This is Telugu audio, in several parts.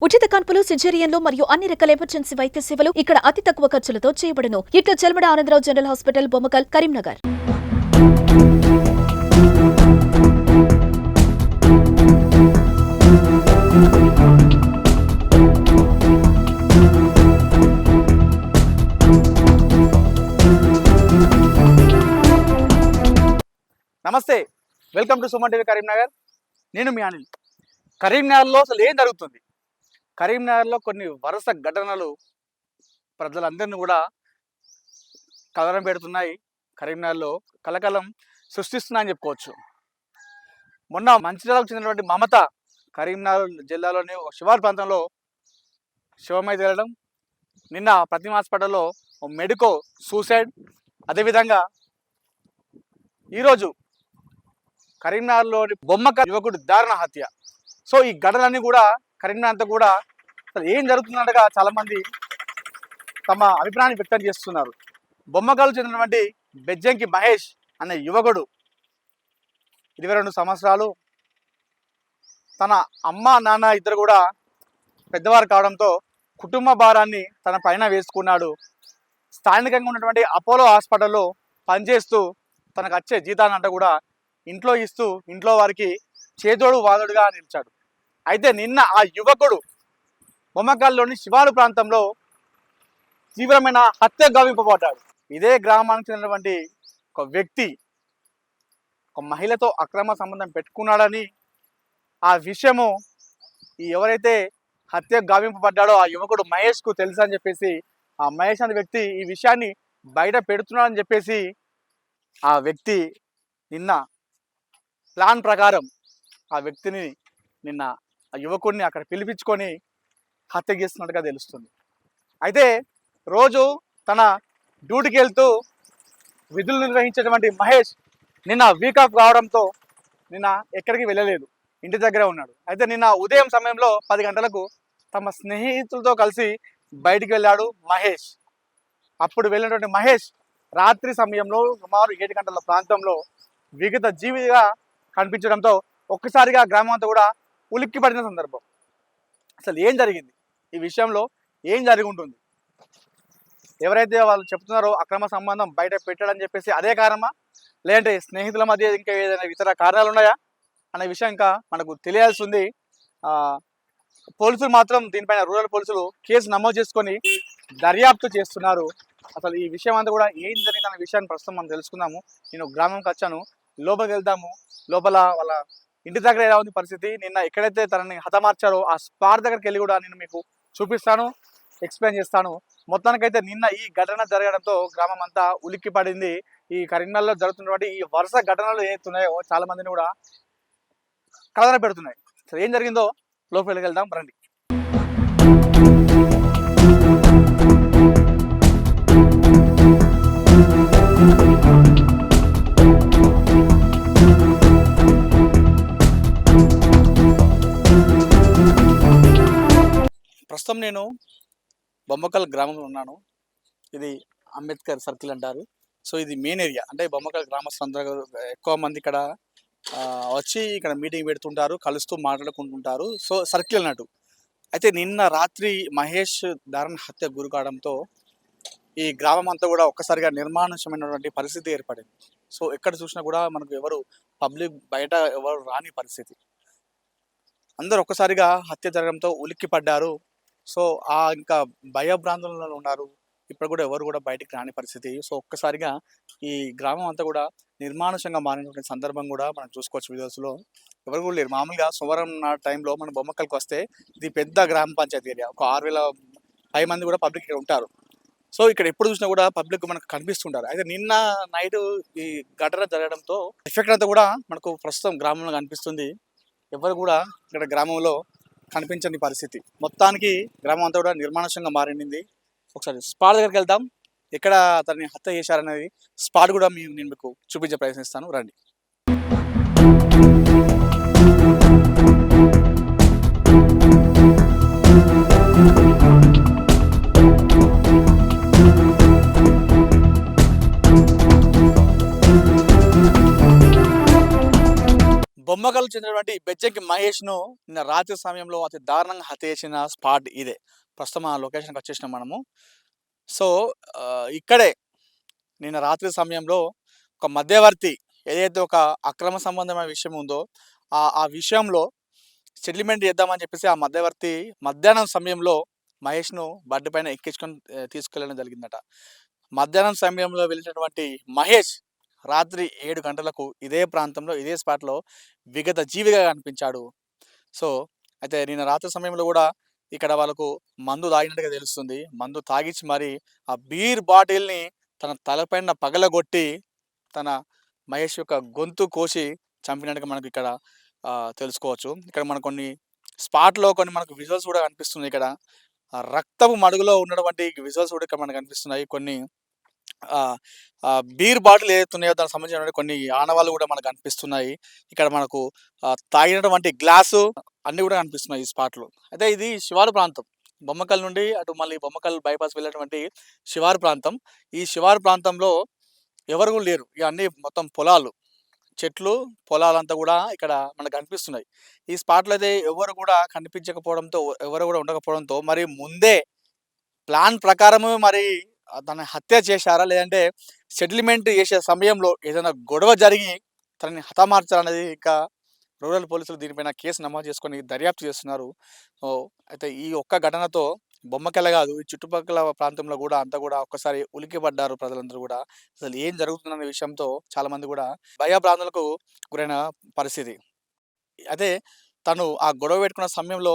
ఉచిత కాన్పులు, సిజేరియన్లు మరియు అన్ని రకాల ఎమర్జెన్సీ వైద్య సేవలు ఇక్కడ అతి తక్కువ ఖర్చులతో చేయబడును. ఇట్లా చెల్మడ ఆనందరావు జనరల్ హాస్పిటల్, బొమ్మకల్, కరీంనగర్. నమస్తే, welcome to Suman TV Karimnagar. నేను మీ అనిల్. కరీంనగర్లో అసలు ఏం జరుగుతుంది? కరీంనగర్లో కొన్ని వరుస ఘటనలు ప్రజలందరినీ కూడా కలవరం పెడుతున్నాయి. కరీంనగర్లో కలకలం సృష్టిస్తున్నాయని చెప్పుకోవచ్చు. మొన్న మంచిర్యాలకు చెందినటువంటి మమత కరీంనగర్ జిల్లాలోని ఒక శివారు ప్రాంతంలో శివమై తేలడం, నిన్న ప్రతిమ హాస్పిటల్లో మెడికో సూసైడ్, అదేవిధంగా ఈరోజు కరీంనగర్లోని బొమ్మకల్ యువకుడు దారుణ హత్య. సో ఈ ఘటనలన్నీ కూడా కరీంనగర్ అంతా కూడా అసలు ఏం జరుగుతున్నట్టుగా చాలామంది తమ అభిప్రాయాన్ని వ్యక్తం చేస్తున్నారు. బొమ్మకల్ చెందినటువంటి బెజ్జంకి మహేష్ అనే యువకుడు 22 సంవత్సరాలు. తన అమ్మ నాన్న ఇద్దరు కూడా పెద్దవారు కావడంతో కుటుంబ భారాన్ని తన పైన వేసుకున్నాడు. స్థానికంగా ఉన్నటువంటి అపోలో హాస్పిటల్లో పనిచేస్తూ తనకు వచ్చే జీతానంతా కూడా ఇంట్లో ఇస్తూ ఇంట్లో వారికి చేదోడు వాదోడుగా నిలిచాడు. అయితే నిన్న ఆ యువకుడు బొమ్మకల్లోని శివారు ప్రాంతంలో తీవ్రమైన హత్య గావింపబడ్డాడు. ఇదే గ్రామానికి చెందినటువంటి ఒక వ్యక్తి ఒక మహిళతో అక్రమ సంబంధం పెట్టుకున్నాడని, ఆ విషయము ఎవరైతే హత్య గావింపబడ్డాడో ఆ యువకుడు మహేష్కు తెలుసు అని చెప్పేసి, ఆ మహేష్ అనే వ్యక్తి ఈ విషయాన్ని బయట పెడుతున్నాడని చెప్పేసి ఆ వ్యక్తి నిన్న ప్లాన్ ప్రకారం ఆ వ్యక్తిని నిన్న ఆ యువకుడిని అక్కడ పిలిపించుకొని హత్య చేస్తున్నట్టుగా తెలుస్తుంది. అయితే రోజు తన డ్యూటీకి వెళ్తూ విధులు నిర్వహించేటువంటి మహేష్ నిన్న వీక్ ఆఫ్ కావడంతో నిన్న ఎక్కడికి వెళ్ళలేదు, ఇంటి దగ్గరే ఉన్నాడు. అయితే నిన్న ఉదయం సమయంలో 10 గంటలకు తమ స్నేహితులతో కలిసి బయటికి వెళ్ళాడు మహేష్. అప్పుడు వెళ్ళినటువంటి మహేష్ రాత్రి సమయంలో సుమారు 7 గంటల ప్రాంతంలో విగత జీవిగా కనిపించడంతో ఒక్కసారిగా గ్రామం అంతా కూడా ఉలిక్కి పడిన సందర్భం. అసలు ఏం జరిగింది, ఈ విషయంలో ఏం జరిగి ఉంటుంది, ఎవరైతే వాళ్ళు చెప్తున్నారో అక్రమ సంబంధం బయట పెట్టాడని చెప్పేసి అదే కారణమా, లేదంటే స్నేహితుల మధ్య ఇంకా ఏదైనా ఇతర కారణాలు ఉన్నాయా అనే విషయం ఇంకా మనకు తెలియాల్సి ఉంది. పోలీసులు మాత్రం దీనిపైన రూరల్ పోలీసులు కేసు నమోదు చేసుకొని దర్యాప్తు చేస్తున్నారు. అసలు ఈ విషయం అంతా కూడా ఏం జరిగిందనే విషయాన్ని ప్రస్తుతం మనం తెలుసుకుందాము. నేను గ్రామంకి వచ్చాను, లోపలికి వెళ్దాము. లోపల వాళ్ళ ఇంటి దగ్గర ఎలా ఉంది పరిస్థితి, నిన్న ఎక్కడైతే తనని హతమార్చారో ఆ స్పాట్ దగ్గరికి వెళ్ళి కూడా నేను మీకు చూపిస్తాను, ఎక్స్ప్లెయిన్ చేస్తాను. మొత్తానికైతే నిన్న ఈ ఘటన జరగడంతో గ్రామం అంతా ఉలిక్కి పడింది. ఈ కరీంనగర్లో జరుగుతున్నటువంటి ఈ వరుస ఘటనలు ఏతున్నాయో చాలా మందిని కూడా కలవర పెడుతున్నాయి. అసలు ఏం జరిగిందో లోపలికి వెళ్దాం రండి. ప్రస్తుతం నేను బొమ్మకల్ గ్రామంలో ఉన్నాను. ఇది అంబేద్కర్ సర్కిల్ అంటారు. సో ఇది మెయిన్ ఏరియా, అంటే బొమ్మకల్ గ్రామస్తులందరూ ఎక్కువ మంది ఇక్కడ వచ్చి ఇక్కడ మీటింగ్ పెడుతుంటారు, కలుస్తూ మాట్లాడుకుంటుంటారు. సో సర్కిల్ అన్నట్టు. అయితే నిన్న రాత్రి మహేష్ దారుణ హత్య గురి కావడంతో ఈ గ్రామం అంతా కూడా ఒక్కసారిగా నిర్మానుష్యమైనటువంటి పరిస్థితి ఏర్పడింది. సో ఎక్కడ చూసినా కూడా మనకు ఎవరు పబ్లిక్ బయట ఎవరు రాని పరిస్థితి. అందరూ ఒక్కసారిగా హత్య జరగడంతో ఉలిక్కి పడ్డారు. సో ఇంకా భయభ్రాంతులలో ఉన్నారు. ఇప్పుడు కూడా ఎవరు కూడా బయటికి రాని పరిస్థితి. సో ఒక్కసారిగా ఈ గ్రామం అంతా కూడా నిర్మానుషంగా మారినటువంటి సందర్భం కూడా మనం చూసుకోవచ్చు వీడియోస్లో. ఎవరు కూడా లేరు. మామూలుగా సోమవారం టైంలో మన బొమ్మకల్కి వస్తే ఇది పెద్ద గ్రామ పంచాయతీ ఏరియా, ఒక 6,000 మంది కూడా పబ్లిక్ ఇక్కడ ఉంటారు. సో ఇక్కడ ఎప్పుడు చూసినా కూడా పబ్లిక్ మనకు కనిపిస్తుంటారు. అయితే నిన్న నైట్ ఈ ఘటన జరగడంతో ఎఫెక్ట్ అంతా కూడా మనకు ప్రస్తుతం గ్రామంలో కనిపిస్తుంది. ఎవరు కూడా ఇక్కడ గ్రామంలో కనిపించని పరిస్థితి. మొత్తానికి గ్రామం అంతా కూడా నిర్మానుషంగా మారింది. ఒకసారి స్పాట్ దగ్గరికి వెళ్దాం, ఎక్కడ అతన్ని హత్య చేశారనేది స్పాట్ కూడా నేను మీకు చూపించే ప్రయత్నిస్తాను, రండి. బొమ్మకల్ బొమ్మకల్ చెందినటువంటి బెజ్జంకి మహేష్ ను నిన్న రాత్రి సమయంలో అతి దారుణంగా హత్య చేసిన స్పాట్ ఇదే. ప్రస్తుతం ఆ లొకేషన్కి వచ్చేసినాం మనము. సో ఇక్కడే నిన్న రాత్రి సమయంలో ఒక మధ్యవర్తి ఏదైతే ఒక అక్రమ సంబంధమైన విషయం ఉందో ఆ విషయంలో సెటిల్మెంట్ చేద్దామని చెప్పేసి ఆ మధ్యవర్తి మధ్యాహ్నం సమయంలో మహేష్ను బండి పైన ఎక్కించుకొని తీసుకెళ్ళడం జరిగిందట. మధ్యాహ్నం సమయంలో వెళ్ళినటువంటి మహేష్ రాత్రి 7 గంటలకు ఇదే ప్రాంతంలో ఇదే స్పాట్లో విగత జీవిగా కనిపించాడు. సో అయితే నిన్న రాత్రి సమయంలో కూడా ఇక్కడ వాళ్ళకు మందు తాగినట్టుగా తెలుస్తుంది. మందు తాగిచ్చి మరి ఆ బీర్ బాటిల్ని తన తలపైన పగలగొట్టి తన మహేష్ యొక్క గొంతు కోసి చంపినట్టుగా మనకు ఇక్కడ తెలుసుకోవచ్చు. ఇక్కడ మనకు కొన్ని స్పాట్లో కొన్ని మనకు విజువల్స్ కూడా కనిపిస్తున్నాయి. ఇక్కడ రక్తపు మడుగులో ఉన్నటువంటి విజువల్స్ కూడా ఇక్కడ మనకు కనిపిస్తున్నాయి. కొన్ని బీర్ బాటిల్ ఏదైతే ఉన్నాయో దానికి సంబంధించిన కొన్ని ఆనవాళ్ళు కూడా మనకు కనిపిస్తున్నాయి. ఇక్కడ మనకు తాగినటువంటి గ్లాసు అన్నీ కూడా కనిపిస్తున్నాయి ఈ స్పాట్లో. అయితే ఇది శివారు ప్రాంతం. బొమ్మకల్ నుండి అటు మళ్ళీ బొమ్మకల్ బైపాస్ వెళ్ళేటువంటి శివారు ప్రాంతం. ఈ శివారు ప్రాంతంలో ఎవరు కూడా లేరు. ఇక అన్నీ మొత్తం పొలాలు, చెట్లు, పొలాలంతా కూడా ఇక్కడ మనకు కనిపిస్తున్నాయి. ఈ స్పాట్లో అయితే ఎవరు కూడా కనిపించకపోవడంతో, ఎవరు కూడా ఉండకపోవడంతో మరి ముందే ప్లాన్ ప్రకారము మరి తనని హత్య చేశారా? లేదంటే సెటిల్మెంట్ చేసే సమయంలో ఏదైనా గొడవ జరిగి తనని హతమార్చారనేది ఇంకా రూరల్ పోలీసులు దీనిపైన కేసు నమోదు చేసుకొని దర్యాప్తు చేస్తున్నారు. అయితే ఈ ఒక్క ఘటనతో బొమ్మకెళ్ళ కాదు ఈ చుట్టుపక్కల ప్రాంతంలో కూడా అంతా కూడా ఒక్కసారి ఉలిక్కిపడ్డారు ప్రజలందరూ కూడా. అసలు ఏం జరుగుతుందన్న విషయంతో చాలామంది కూడా భయభ్రాంతులకు గురైన పరిస్థితి. అయితే తను ఆ గొడవ పెట్టుకున్న సమయంలో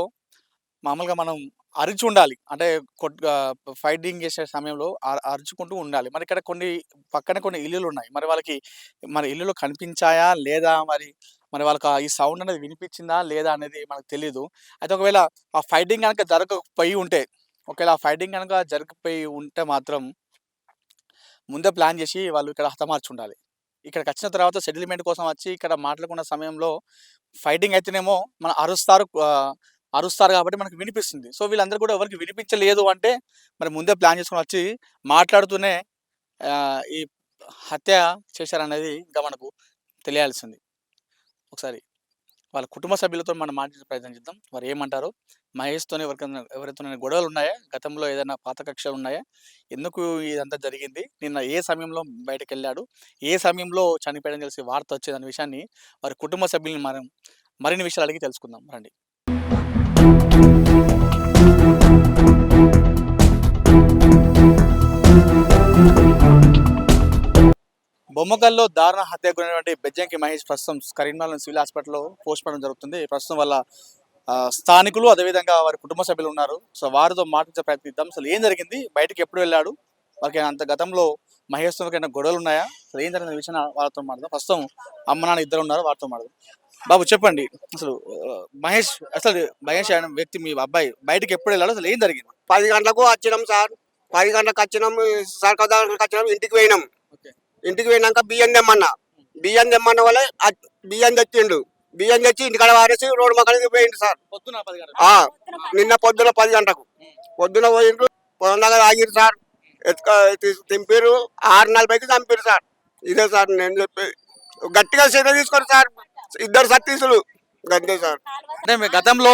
మామూలుగా మనం అరిచి ఉండాలి. అంటే ఫైటింగ్ చేసే సమయంలో అరుచుకుంటూ ఉండాలి. మరి ఇక్కడ కొన్ని పక్కన కొన్ని ఇల్లులు ఉన్నాయి. మరి వాళ్ళకి మరి ఇల్లులు కనిపించాయా లేదా మరి వాళ్ళకి ఈ సౌండ్ అనేది వినిపించిందా లేదా అనేది మనకు తెలీదు. అయితే ఒకవేళ ఆ ఫైటింగ్ కనుక జరగకపోయి ఉంటే, ఒకవేళ ఆ ఫైటింగ్ కనుక జరగకపోయి ఉంటే మాత్రం ముందే ప్లాన్ చేసి వాళ్ళు ఇక్కడ హతమార్చి ఉండాలి. ఇక్కడికి వచ్చిన తర్వాత సెటిల్మెంట్ కోసం వచ్చి ఇక్కడ మాట్లాడుకున్న సమయంలో ఫైటింగ్ అయితేనేమో మనం అరుస్తారు కాబట్టి మనకు వినిపిస్తుంది. సో వీళ్ళందరూ కూడా ఎవరికి వినిపించలేదు అంటే మరి ముందే ప్లాన్ చేసుకొని వచ్చి మాట్లాడుతూనే ఈ హత్య చేశారనేది ఇంకా మనకు తెలియాల్సింది. ఒకసారి వాళ్ళ కుటుంబ సభ్యులతో మనం మాట్లాడే ప్రయత్నం చేద్దాం. వారు ఏమంటారు? మహేష్‌తోని ఎవరితోనైనా గొడవలు ఉన్నాయా? గతంలో ఏదైనా పాత కక్షలు ఉన్నాయా? ఎందుకు ఇదంతా జరిగింది? నిన్న ఏ సమయంలో బయటకెళ్ళాడు? ఏ సమయంలో చనిపోయాడని తెలిసి వార్త వచ్చేదనే విషయాన్ని వారి కుటుంబ సభ్యుల్ని మనం మరిన్ని విషయాలు అడిగి తెలుసుకుందాం రండి. బొమ్మకల్లో దారుణ హత్యకు గురైనటువంటి బెజ్జంకి మహేష్ ప్రస్తుతం కరీంనగర్ సివిల్ హాస్పిటల్లో పోస్ట్ మార్టం జరుగుతుంది. ప్రస్తుతం వాళ్ళ స్థానికులు అదేవిధంగా వారి కుటుంబ సభ్యులు ఉన్నారు. సో వారితో మాట్లాడే ప్రయత్నిద్దాం. అసలు ఏం జరిగింది? బయటకి ఎప్పుడు వెళ్ళాడు? వారికి అంత గతంలో మహేష్‌తో గొడవలు ఉన్నాయా? అసలు ఏం జరిగిన విషయం వాళ్ళతో మాట్లాడదాం. ప్రస్తుతం అమ్మ నాన్న ఇద్దరు ఉన్నారు, వారితో మాట్లాడదాం. బాబు చెప్పండి, అసలు మహేష్ అనే వ్యక్తి మీ అబ్బాయి బయటకి ఎప్పుడు వెళ్ళాడు? అసలు ఏం జరిగింది? 10 గంటలకు వచ్చినాం సార్. 10 గంటలకు వచ్చినాం. సర్కార్ దగ్గరికి వచ్చినాం. ఇంటికి పోయినాం. ఇంటికి పోయినాక బియ్యం తెమ్మన్న వాళ్ళ బియ్యం తెచ్చిండు. బియ్యం తెచ్చి ఇంటికాడ వారేసి రోడ్డు మక్కడికి పోయిండు సార్. నిన్న పొద్దున 10 గంటలకు పొద్దున పోయిండ్రు. పొలం దగ్గర ఆగిరు సార్. తింపిరు 6:40కి చంపిరు సార్. ఇదే సార్ నేను చెప్పేది. గట్టిగా చర్య తీసుకోరు సార్. ఇద్దరు సతీసులు గంతే సార్. అంటే గతంలో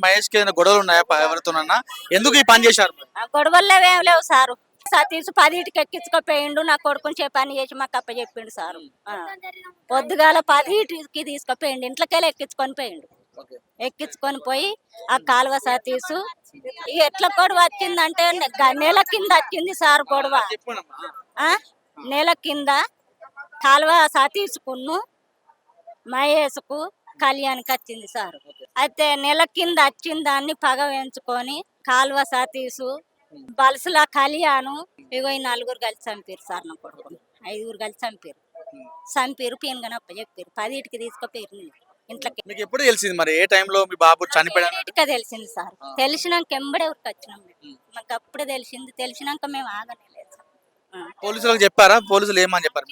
మహేష్ కి ఏదైనా గొడవలు ఉన్నాయా ఎవరితోనన్నా? ఎందుకు ఈ పని చేశారు? గొడవల్లో ఏం లేవు సారు. సతీష్ 10కి ఎక్కించుకోపోయిండు. నా కొడుకుని పని చేసి మాకు అప్ప చెప్పిండు సారు. పొద్దుగాల 10కి తీసుకుపోయిండు. ఇంట్లోకెళ్ళి ఎక్కించుకొని పోయిండు. ఎక్కించుకొని పోయి ఆ కాలువ సతీష్ ఎట్లా గొడవ వచ్చిందంటే నెల కింద వచ్చింది సార్ గొడవ. నెల కింద కాలువ సతీష్కును మహేష్కు కళ్యాణ్కి వచ్చింది సార్. అయితే నెల కింద వచ్చిన దాన్ని పగ వేయించుకొని కాలువ సతీష్ బల్సుల కళ్యాణ్ ఇగో 4 కలిసి చంపారు సార్. నా కొడుకు 5 కలిసి చంపారు. పీనుగనప్ప చెప్పారు. 10కి తీసుకుపోయారు ఇంట్లోకి. మీకు ఎప్పుడు తెలిసింది మరి ఏ టైంలో మీ బాబు చనిపోయాడు? తెలిసింది సార్. తెలిసినాక ఎంబడే ఉరికొచ్చినాం. మాకు అప్పుడే తెలిసింది. తెలిసినాక మేము ఆగలేదు సార్. పోలీసులకు చెప్పారా? పోలీసులు ఏమని చెప్పారు?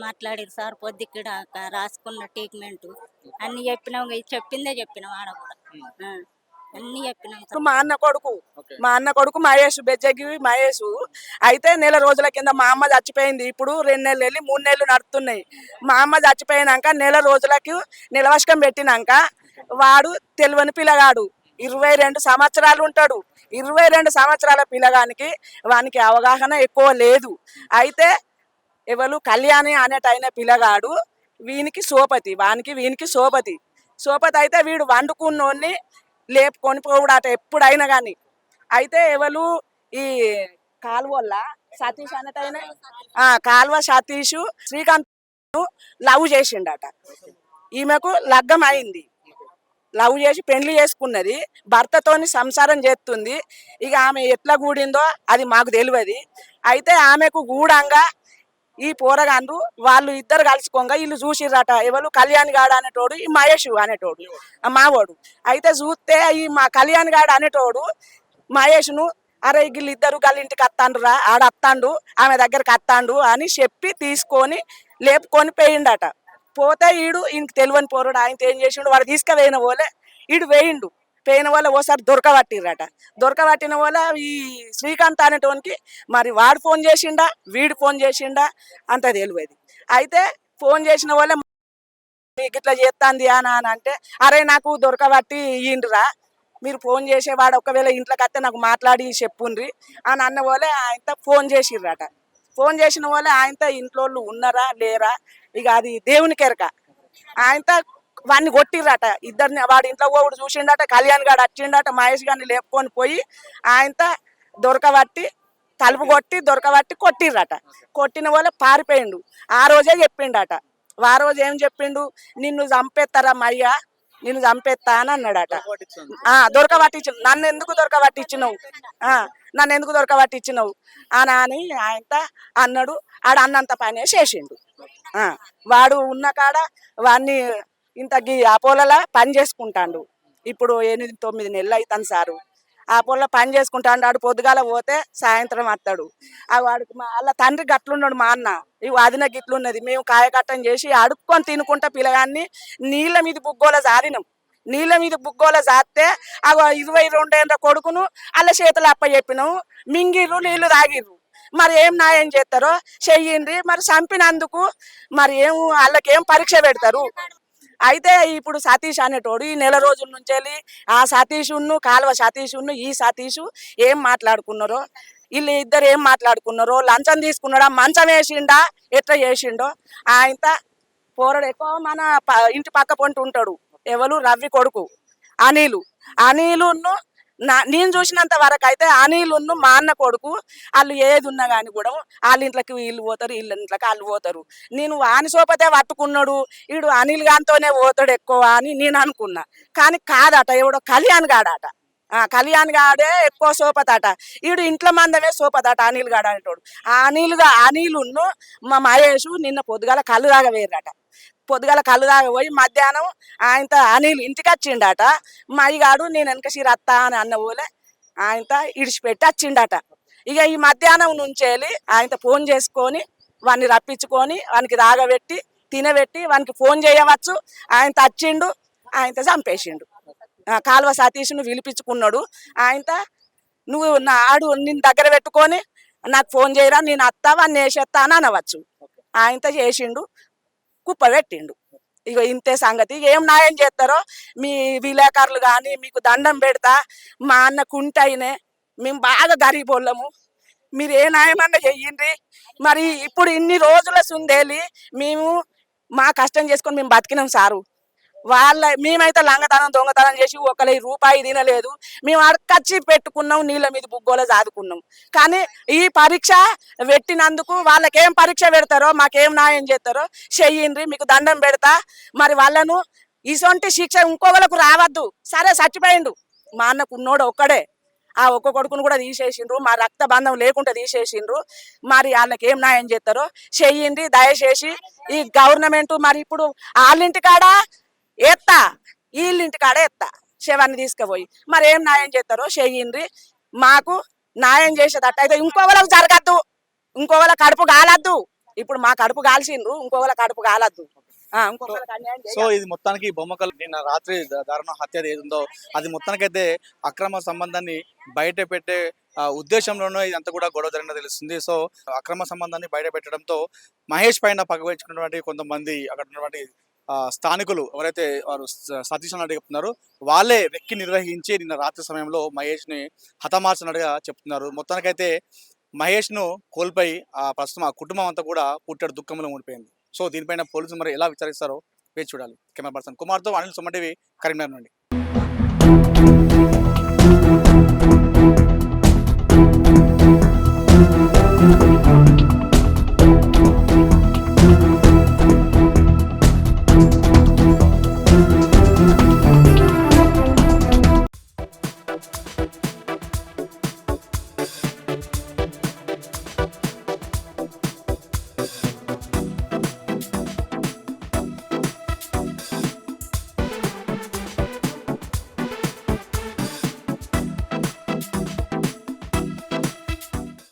మాట్లాడారు సార్. పొద్దుక్కడ రాసుకున్న ట్రీట్మెంట్ అన్ని చెప్పినాం. చెప్పిందే చెప్పినాం ఆడ కూడా. అన్ని చెప్పినాం సార్. ఇప్పుడు మా అన్న కొడుకు మహేష్, బెజ్జగి మహేష్. అయితే నెల రోజుల కింద మా అమ్మ చచ్చిపోయింది. ఇప్పుడు 2 నెలలు వెళ్ళి 3 నెలలు నడుస్తున్నాయి. మా అమ్మ చచ్చిపోయినాక నెల రోజులకు నిలవశకం పెట్టినాక వాడు తెలివని పిల్లగాడు 22 సంవత్సరాలు ఉంటాడు. 22 సంవత్సరాల పిల్లగానికి వానికి అవగాహన ఎక్కువ లేదు. అయితే ఎవరు కళ్యాణి అనేటైన పిల్లగాడు వీనికి సోపతి, వీనికి సోపతి అయితే వీడు వండుకున్నోన్ని లేపుకొని పోవుడాట ఎప్పుడైనా కానీ. అయితే ఎవరు ఈ కాలువల్ల సతీష్ అన్నటైన కాలువ సతీష్ శ్రీకాంత్ లవ్ చేసిండట. ఈమెకు లగ్గం అయింది, లవ్ చేసి పెళ్లి చేసుకున్నది, భర్తతోని సంసారం చేస్తుంది. ఇక ఆమె ఎట్లా కూడిందో అది మాకు తెలియదు. అయితే ఆమెకు గూడంగా ఈ పోరగాండ్రు వాళ్ళు ఇద్దరు కలుసుకోగా వీళ్ళు చూసిర్రట. ఎవరు కళ్యాణ్ గాడు అనేటోడు, ఈ మహేష్ అనేటోడు మావోడు. అయితే చూస్తే ఈ మా కళ్యాణ్ గాడు అనేటోడు మహేష్ను అరే వీళ్ళిద్దరు ఇంటికి వస్తాండు రా, ఆడత్తాండు, ఆమె దగ్గరికి వస్తాండు అని చెప్పి తీసుకొని లేపుకొని పోయిండట. పోతే ఈయనకి తెలియని పోరుడు. ఆయన ఏం చేసిండు, వాడు తీసుకుపోయిన వాళ్ళే వేయిండు. పోయిన వాళ్ళ ఓసారి దొరకబట్టిర్రట. దొరకబట్టిన వాళ్ళ ఈ శ్రీకాంత్ అనేటోనికి మరి వాడు ఫోన్ చేసిండా వీడు ఫోన్ చేసిండా అంత తెలియదు. అయితే ఫోన్ చేసిన వాళ్ళే మీకు ఇట్లా చేస్తాంది అని అంటే అరే నాకు దొరకబట్టి ఇయ్యండిరా, మీరు ఫోన్ చేసేవాడు ఒకవేళ ఇంట్లోకి వస్తే నాకు మాట్లాడి చెప్పుండ్రి అని అన్న వాళ్ళే ఆయనతో ఫోన్ చేసిర్రట. ఫోన్ చేసిన వాళ్ళే ఆయనతో ఇంట్లో ఉన్నారా లేరా ఇక అది దేవునికి ఎరక. ఆయనతో వాడిని కొట్టిర్రట ఇద్దరిని. వాడు ఇంట్లో పోవుడు చూసిండట, కళ్యాణ్ గాడు వచ్చిండట, మహేష్ గారిని లేపుకొని పోయి ఆయనతో దొరకబట్టి తలుపు కొట్టి దొరకబట్టి కొట్టిర్రట. కొట్టిన వాళ్ళే పారిపోయిండు. ఆ రోజే చెప్పిండట. ఆ రోజు ఏం చెప్పిండు, నిన్ను చంపేస్తారా మయ్యా, నిన్ను చంపేస్తా అని అన్నాడట. దొరకబట్టించు, నన్ను ఎందుకు దొరకబట్టించినవు అని ఆయనతో అన్నాడు. ఆడ అన్నంత పనే చేసిండు. వాడు ఉన్న కాడ వాడిని ఇంతకి అపోలలో పని చేసుకుంటాడు. ఇప్పుడు 8-9 నెలలు అవుతాను సారు. అపోలో పని చేసుకుంటాడు. వాడు పొద్దుగాల పోతే సాయంత్రం వస్తాడు. వాడికి వాళ్ళ తండ్రి గట్లున్నాడు. మా అన్న ఈ వాదిన గిట్లున్నది. మేము కాయకట్టం చేసి అడుక్కొని తినుకుంటా పిల్లగాన్ని నీళ్ళ మీద బుగ్గోల జారినాం. నీళ్ళ మీద బుగ్గోల జారితే 22 ఏళ్ళ కొడుకును వాళ్ళ చేతులు అప్ప చెప్పినాం. మింగిర్రు, నీళ్లు తాగిర్రు. మరి ఏం న్యాయం చేస్తారో చెయ్యండి. మరి చంపినందుకు మరి వాళ్ళకేం పరీక్ష పెడతారు. అయితే ఇప్పుడు సతీష్ అనేటోడు ఈ నెల రోజుల నుంచి వెళ్ళి ఆ సతీషును కాలువ సతీషును ఈ సతీషు ఏం మాట్లాడుకున్నారో, వీళ్ళు ఇద్దరు ఏం మాట్లాడుకున్నారో, లంచం తీసుకున్నాడా, మంచం వేసిండా, ఎట్లా చేసిండో. ఆయనతో పోరడు ఎక్కువ మన ఇంటి పక్క పొంటి ఉంటాడు. ఎవరు రవి కొడుకు అనిలును నేను చూసినంత వరకు అయితే అనిలును మా అన్న కొడుకు వాళ్ళు ఏది ఉన్నా కానీ కూడా వాళ్ళ ఇంట్లోకి వీళ్ళు పోతారు, వీళ్ళ ఇంట్లోకి వాళ్ళు పోతారు. నేను వాని సోపతే పట్టుకున్నాడు, వీడు అనిల్ గాంతోనే పోతాడు ఎక్కువ అని నేను అనుకున్నా. కానీ కాదట, ఎవడో కళ్యాణ్ గాడట. కళ్యాణ్ గాడే ఎక్కువ సోపతట. వీడు ఇంట్లో మందమే సోపతట అనిల్ గాడు అనేటోడు. అనిలును మా మహేష్ నిన్న పొద్దుగాల కళ్ళు తాగవేరట. పొద్దుగాల కళ్ళు తాగపోయి మధ్యాహ్నం ఆయనతో అనిల్ ఇంటికి వచ్చిండట. మా అయ్యగాడు నేను వెనక సిరత్తా అని అన్న పోలే ఆయనతో ఇడిచిపెట్టి వచ్చిండట. ఇక ఈ మధ్యాహ్నం నుంచి వెళ్ళి ఆయనతో ఫోన్ చేసుకొని వాడిని రప్పించుకొని వానికి తాగబెట్టి తినబెట్టి వానికి ఫోన్ చేయవచ్చు. ఆయన వచ్చిండు, ఆయనతో చంపేసిండు. కాలువ సతీష్ను పిలిపించుకున్నాడు. ఆయనతో నువ్వు నిన్ను దగ్గర పెట్టుకొని నాకు ఫోన్ చేయరా, నేను అత్తా వాడిని వేసేస్తా అని అనవచ్చు. ఆయనతో చేసిండు, కుప్ప పెట్టిండు. ఇక ఇంతే సంగతి. ఏం న్యాయం చేస్తారో మీ విలేకరులు కానీ మీకు దండం పెడతా. మా అన్న కుంటైనే మేము బాగా గరీబోళ్ళము, మీరు ఏ న్యాయమన్నా చెయ్యండి. మరి ఇప్పుడు ఇన్ని రోజుల సుందేలి మేము మా కష్టం చేసుకొని మేము బతికినాం సారు. మేమైతే లంగతనం దొంగతనం చేసి ₹1 తినలేదు. మేము అడకచ్చి పెట్టుకున్నాం, నీళ్ళ మీద బుగ్గోల చాదుకున్నాం. కానీ ఈ పరీక్ష పెట్టినందుకు వాళ్ళకేం పరీక్ష పెడతారో మాకేం న్యాయం చేస్తారో చెయ్యండి, మీకు దండం పెడతా. మరి వాళ్ళను ఇసొంటి శిక్ష ఇంకోళ్ళకు రావద్దు. సరే చచ్చిపోయిండు మా అన్నకు ఉన్నోడు ఒక్కడే, ఆ ఒక్క కొడుకును కూడా తీసేసిండ్రు, మా రక్త బంధం లేకుండా తీసేసిండ్రు. మరి వాళ్ళకి ఏం న్యాయం చేస్తారో చెయ్యండి దయచేసి. ఈ గవర్నమెంట్ మరి ఇప్పుడు వాళ్ళింటి కాడ ఎత్తా, వీళ్ళింటి కాడ ఎత్తా శవాన్ని తీసుకుపోయి మరి ఏం న్యాయం చేస్తారో చెయ్యండి. మాకు న్యాయం చేసేటట్టు అయితే ఇంకోళ్ళకి జరగద్దు, ఇంకోళ్ళ కడుపు కాలద్దు. ఇప్పుడు మా కడుపు కాల్చిండ్రు, ఇంకోళ్ళ కడుపు కాలద్దు. ఇంకొకరికి అన్యాయం సో ఇది మొత్తానికి బొమ్మకల్ నిన్న రాత్రి దారుణ హత్య ఏది ఉందో అది మొత్తానికైతే అక్రమ సంబంధాన్ని బయట పెట్టే ఉద్దేశంలోనూ ఇదంతా కూడా గొడవ జరిగినట్టు తెలుస్తుంది. సో అక్రమ సంబంధాన్ని బయట పెట్టడంతో మహేష్ పైన పగవేర్చుకున్నటువంటి కొంతమంది అక్కడ ఉన్నటువంటి స్థానికులు ఎవరైతే వారు సతీష్ అన్నట్టు చెప్తున్నారు వాళ్ళే రెక్కి నిర్వహించి నిన్న రాత్రి సమయంలో మహేష్ ని హతమార్చినట్టుగా చెప్తున్నారు. మొత్తానికైతే మహేష్ ను కోల్పోయి ప్రస్తుతం ఆ కుటుంబం అంతా కూడా పుట్టడు దుఃఖంలో ఉండిపోయింది. సో దీనిపైన పోలీసులు మరి ఎలా విచారిస్తారో వేచి చూడాలి. కెమెరా పర్సన్ కుమార్తో అనిల్ సుమన్ టీవీ, కరీంనగర్ నుండి.